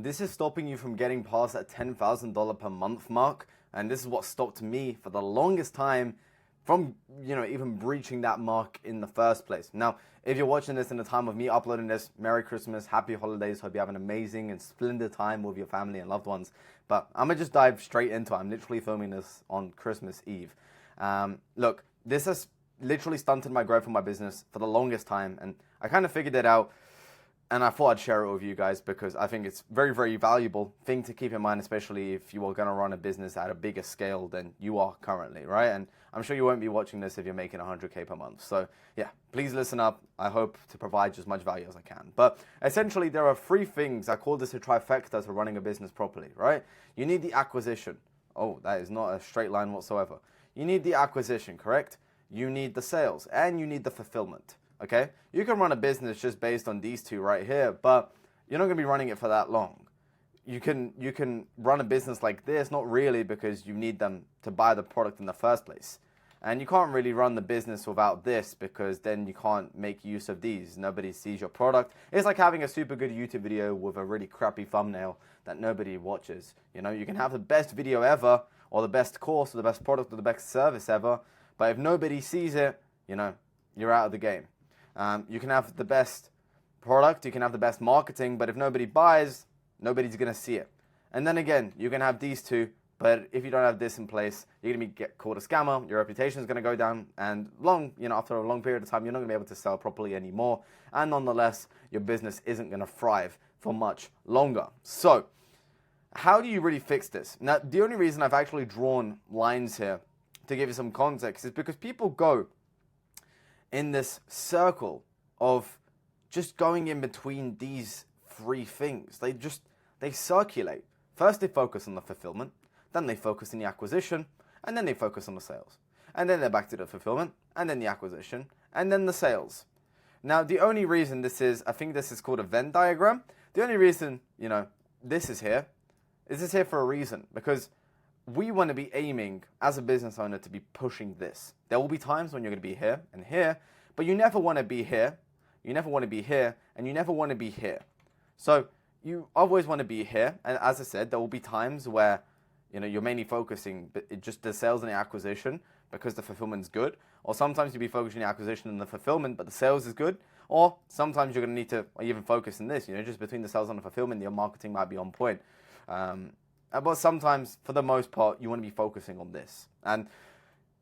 This is stopping you from getting past that $10,000 per month mark. And this is what stopped me for the longest time from, even breaching that mark in the first place. Now, if you're watching this in the time of me uploading this, Merry Christmas, Happy Holidays. Hope you have an amazing and splendid time with your family and loved ones. But I'm going to just dive straight into it. I'm literally filming this on Christmas Eve. Look, this has literally stunted my growth in my business for the longest time. And I kind of figured it out. And I thought I'd share it with you guys because I think it's very, very valuable thing to keep in mind, especially if you are going to run a business at a bigger scale than you are currently, right? And I'm sure you won't be watching this if you're making 100K per month. So yeah, please listen up. I hope to provide you as much value as I can. But essentially, there are 3 things. I call this a trifecta to running a business properly, right? You need the acquisition. Oh, that is not a straight line whatsoever. You need the acquisition, correct? You need the sales and you need the fulfillment. Okay, you can run a business just based on these 2 right here, but you're not going to be running it for that long. You can run a business like this, not really, because you need them to buy the product in the first place. And you can't really run the business without this because then you can't make use of these. Nobody sees your product. It's like having a super good YouTube video with a really crappy thumbnail that nobody watches. You can have the best video ever, or the best course, or the best product, or the best service ever, but if nobody sees it, you're out of the game. You can have the best product, you can have the best marketing, but if nobody buys, nobody's going to see it. And then again, you can have these 2, but if you don't have this in place, you're going to get called a scammer, your reputation is going to go down, and after a long period of time, you're not going to be able to sell properly anymore. And nonetheless, your business isn't going to thrive for much longer. So, how do you really fix this? Now, the only reason I've actually drawn lines here to give you some context is because people go in this circle of just going in between these 3 things. They circulate. First, they focus on the fulfillment, then they focus on the acquisition, and then they focus on the sales. And then they're back to the fulfillment, and then the acquisition, and then the sales. Now, the only reason I think this is called a Venn diagram. The only reason, this is here for a reason, because we want to be aiming as a business owner to be pushing this. There will be times when you're going to be here and here, but you never want to be here. You never want to be here, and you never want to be here. So you always want to be here. And as I said, there will be times where you're mainly focusing just the sales and the acquisition because the fulfillment's good. Or sometimes you'll be focusing on the acquisition and the fulfillment, but the sales is good. Or sometimes you're going to need to even focus on this. Just between the sales and the fulfillment, your marketing might be on point. But sometimes, for the most part, you want to be focusing on this. And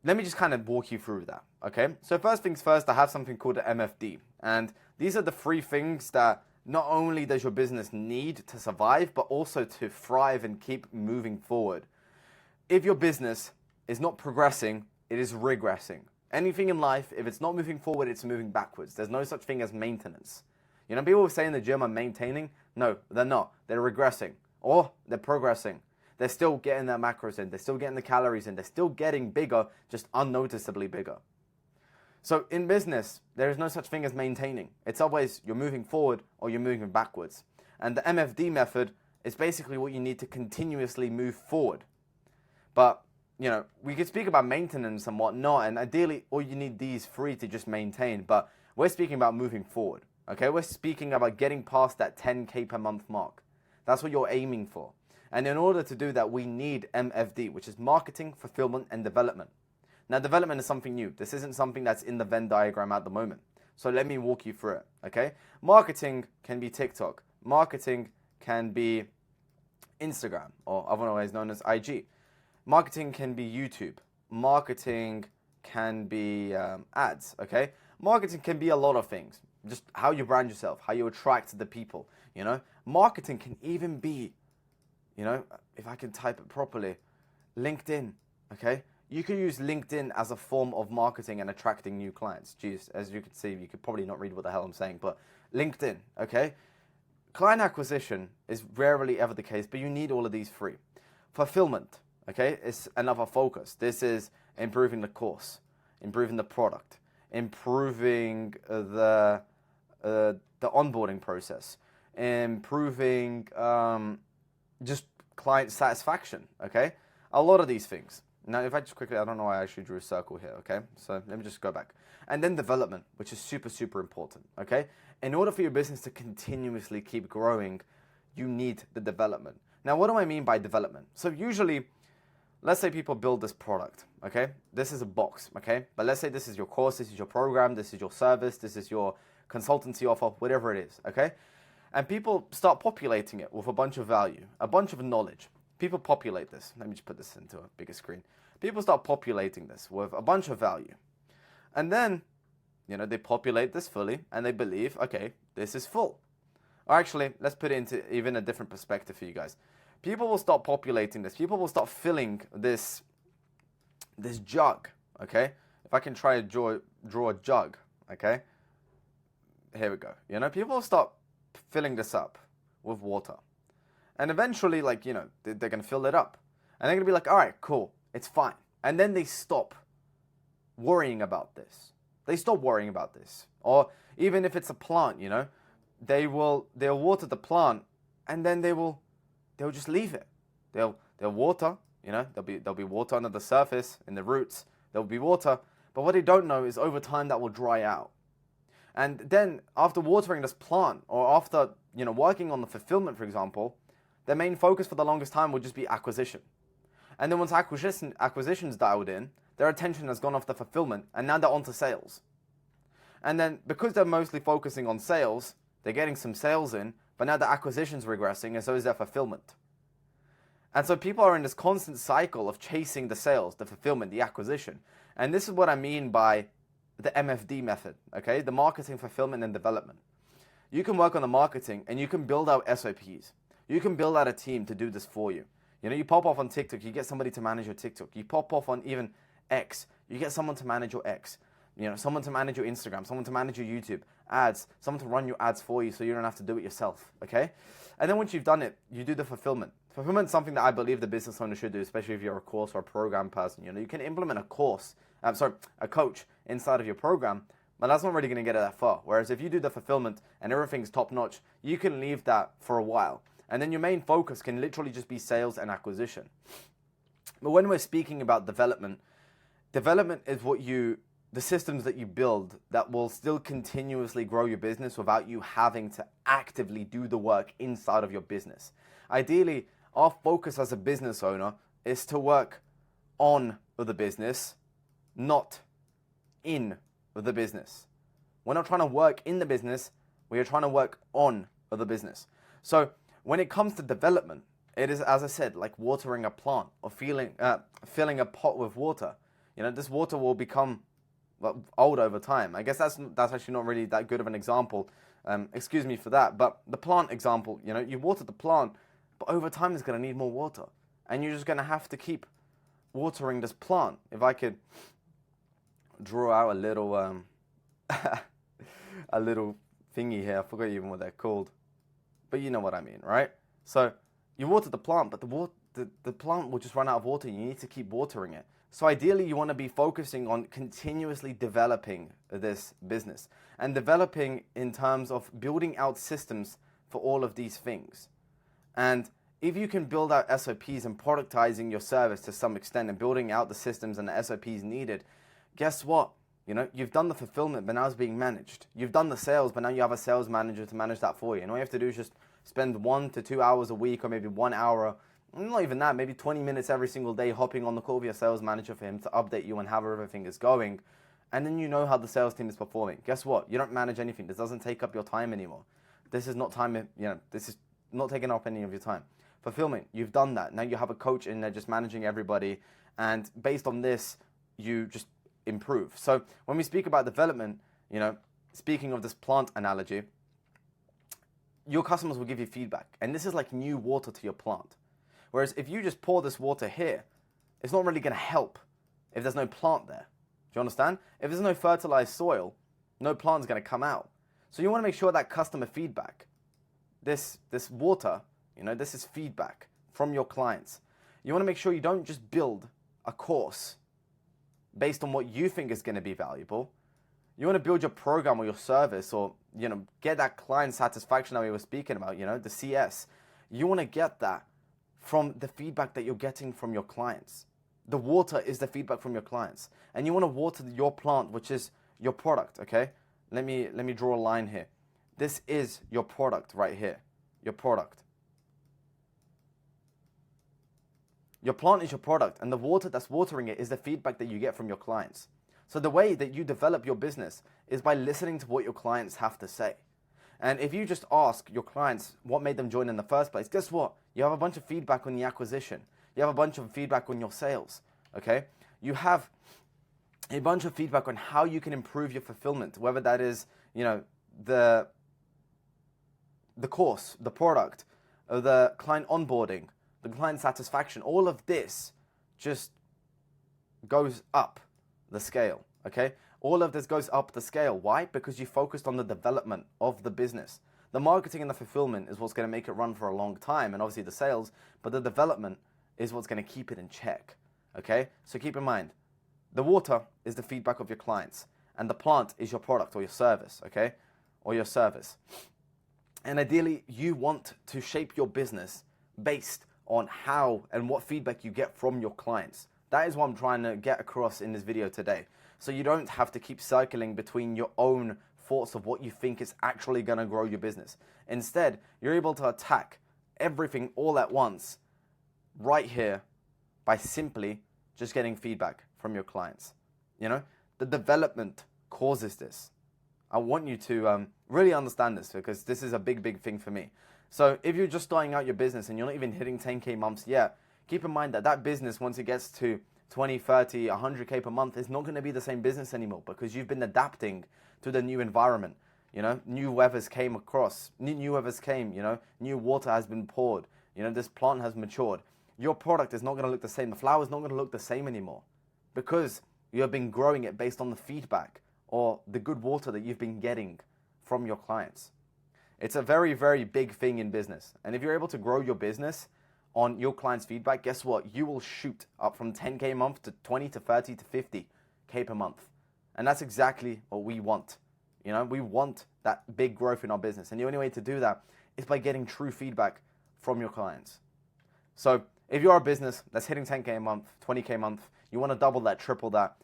let me just kind of walk you through that, okay? So first things first, I have something called the MFD. And these are the 3 things that not only does your business need to survive, but also to thrive and keep moving forward. If your business is not progressing, it is regressing. Anything in life, if it's not moving forward, it's moving backwards. There's no such thing as maintenance. People say in the gym are maintaining. No, they're not. They're regressing. Or they're progressing. They're still getting their macros in. They're still getting the calories in. They're still getting bigger, just unnoticeably bigger. So in business, there is no such thing as maintaining. It's always you're moving forward or you're moving backwards. And the MFD method is basically what you need to continuously move forward. But, we could speak about maintenance and whatnot, and ideally, all you need these 3 to just maintain. But we're speaking about moving forward, okay? We're speaking about getting past that 10K per month mark. That's what you're aiming for. And in order to do that, we need MFD, which is marketing, fulfillment, and development. Now, development is something new. This isn't something that's in the Venn diagram at the moment. So let me walk you through it, okay? Marketing can be TikTok. Marketing can be Instagram, or otherwise known as IG. Marketing can be YouTube. Marketing can be ads, okay? Marketing can be a lot of things. Just how you brand yourself, how you attract the people, Marketing can even be, if I can type it properly, LinkedIn, okay? You can use LinkedIn as a form of marketing and attracting new clients. Geez, as you can see, you could probably not read what the hell I'm saying, but LinkedIn, okay? Client acquisition is rarely ever the case, but you need all of these 3. Fulfillment, okay, is another focus. This is improving the course, improving the product, improving the onboarding process, improving just client satisfaction, okay? A lot of these things. Now, if I just quickly, I don't know why I actually drew a circle here, okay? So let me just go back. And then development, which is super, super important, okay? In order for your business to continuously keep growing, you need the development. Now, what do I mean by development? So usually, let's say people build this product, okay? This is a box, okay? But let's say this is your course, this is your program, this is your service, this is your consultancy offer, whatever it is, okay? And people start populating it with a bunch of value, a bunch of knowledge. People populate this. Let me just put this into a bigger screen. People start populating this with a bunch of value. And then, they populate this fully and they believe, okay, this is full. Or actually, let's put it into even a different perspective for you guys. People will start populating this. People will start filling this jug, okay? If I can try to draw a jug, okay? Here we go. People will start filling this up with water. And eventually, they're going to fill it up. And they're going to be like, all right, cool, it's fine. And then they stop worrying about this. They stop worrying about this. Or even if it's a plant, they'll water the plant and then they'll just leave it. They'll water, there'll be water under the surface, in the roots, there'll be water. But what they don't know is over time that will dry out. And then after watering this plant, or after, working on the fulfillment, for example, their main focus for the longest time will just be acquisition. And then once acquisition's dialed in, their attention has gone off the fulfillment, and now they're on to sales. And then because they're mostly focusing on sales, they're getting some sales in, but now the acquisition's regressing, and so is their fulfillment. And so people are in this constant cycle of chasing the sales, the fulfillment, the acquisition. And this is what I mean by the MFD method, okay? The marketing, fulfillment, and development. You can work on the marketing, and you can build out SOPs. You can build out a team to do this for you. You pop off on TikTok, you get somebody to manage your TikTok. You pop off on even X, you get someone to manage your X. Someone to manage your Instagram, someone to manage your YouTube, ads, someone to run your ads for you so you don't have to do it yourself, okay? And then once you've done it, you do the fulfillment. Fulfillment is something that I believe the business owner should do, especially if you're a course or a program person. You can implement a coach inside of your program, but that's not really going to get it that far. Whereas if you do the fulfillment and everything's top notch, you can leave that for a while. And then your main focus can literally just be sales and acquisition. But when we're speaking about development is the systems that you build that will still continuously grow your business without you having to actively do the work inside of your business. Ideally, our focus as a business owner is to work on the business, not in the business. We're not trying to work in the business, we are trying to work on the business. So when it comes to development, it is, as I said, like watering a plant or filling a pot with water. This water will become old over time. I guess that's actually not really that good of an example. Excuse me for that. But the plant example, you water the plant, but over time it's going to need more water. And you're just going to have to keep watering this plant. If I could draw out a little a little thingy here. I forgot even what they're called. But you know what I mean, right? So you water the plant, but the plant will just run out of water. You need to keep watering it. So ideally, you want to be focusing on continuously developing this business and developing in terms of building out systems for all of these things. And if you can build out SOPs and productizing your service to some extent and building out the systems and the SOPs needed, guess what? You've done the fulfillment, but now it's being managed. You've done the sales, but now you have a sales manager to manage that for you. And all you have to do is just spend 1 to 2 hours a week, or maybe 1 hour, not even that, maybe 20 minutes every single day hopping on the call with your sales manager for him to update you on how everything is going. And then you know how the sales team is performing. Guess what? You don't manage anything. This doesn't take up your time anymore. This is not time, this is not taking up any of your time. Fulfillment, you've done that. Now you have a coach in there just managing everybody. And based on this, you just improve. So when we speak about development, speaking of this plant analogy, your customers will give you feedback. And this is like new water to your plant. Whereas if you just pour this water here, it's not really going to help if there's no plant there. Do you understand? If there's no fertilized soil, no plant's going to come out. So you want to make sure that customer feedback, this water, this is feedback from your clients. You want to make sure you don't just build a course based on what you think is going to be valuable. You want to build your program or your service, or get that client satisfaction that we were speaking about, the CS. You want to get that from the feedback that you're getting from your clients. The water is the feedback from your clients. And you want to water your plant, which is your product, okay? Let me draw a line here. This is your product right here. Your product. Your plant is your product, and the water that's watering it is the feedback that you get from your clients. So the way that you develop your business is by listening to what your clients have to say. And if you just ask your clients what made them join in the first place, guess what? You have a bunch of feedback on the acquisition. You have a bunch of feedback on your sales, okay? You have a bunch of feedback on how you can improve your fulfillment, whether that is, the course, the product, or the client onboarding, the client satisfaction. All of this just goes up the scale, okay? All of this goes up the scale. Why? Because you focused on the development of the business. The marketing and the fulfillment is what's going to make it run for a long time, and obviously the sales, but the development is what's going to keep it in check, okay? So keep in mind, the water is the feedback of your clients, and the plant is your product or your service, okay? Or your service. And ideally, you want to shape your business based on how and what feedback you get from your clients. That is what I'm trying to get across in this video today. So you don't have to keep circling between your own thoughts of what you think is actually going to grow your business. Instead, you're able to attack everything all at once right here by simply just getting feedback from your clients. The development causes this. I want you to really understand this, because this is a big thing for me. So if you're just starting out your business and you're not even hitting 10K months yet, keep in mind that that business, once it gets to 20, 30, 100K per month, is not going to be the same business anymore, because you've been adapting to the new environment. New weathers came across, new weathers came, new water has been poured, this plant has matured. Your product is not going to look the same. The flower is not going to look the same anymore, because you have been growing it based on the feedback or the good water that you've been getting from your clients. It's a very big thing in business. And if you're able to grow your business on your clients' feedback, guess what? You will shoot up from 10K a month to 20 to 30 to 50K per month. And that's exactly what we want. We want that big growth in our business. And the only way to do that is by getting true feedback from your clients. So if you're a business that's hitting 10K a month, 20K a month, you want to double that, triple that,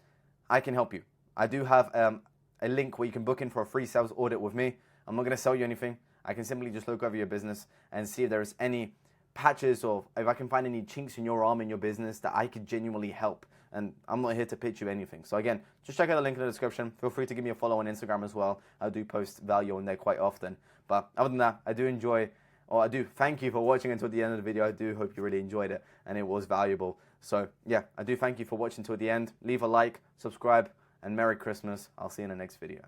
I can help you. I do have a link where you can book in for a free sales audit with me. I'm not going to sell you anything. I can simply just look over your business and see if there's any patches, or if I can find any chinks in your arm in your business that I could genuinely help. And I'm not here to pitch you anything. So again, just check out the link in the description. Feel free to give me a follow on Instagram as well. I do post value on there quite often. But other than that, I do thank you for watching until the end of the video. I do hope you really enjoyed it and it was valuable. So yeah, I do thank you for watching till the end. Leave a like, subscribe, and Merry Christmas. I'll see you in the next video.